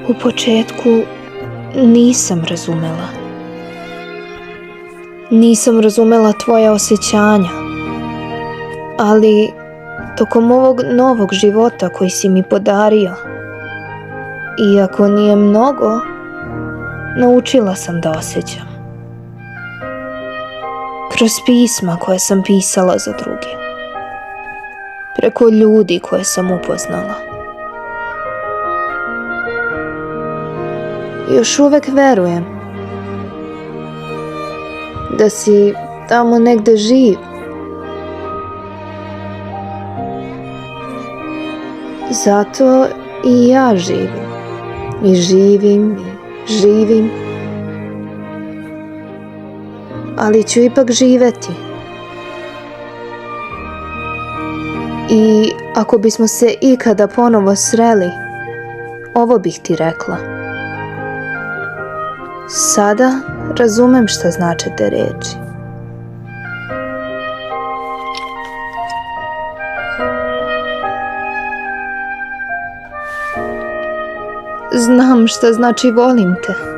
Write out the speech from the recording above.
U početku nisam razumela. Nisam razumela tvoja osjećanja. Ali tokom ovog novog života koji si mi podario, iako nije mnogo, naučila sam da osjećam. Kroz pisma koje sam pisala za druge. Preko ljudi koje sam upoznala. Još uvek verujem da si tamo negde živ. Zato i ja živim. I živim, i živim. Ali ću ipak živeti. I ako bismo se ikada ponovo sreli, ovo bih ti rekla. Sada razumem šta znače te reči. Znam šta znači volim te.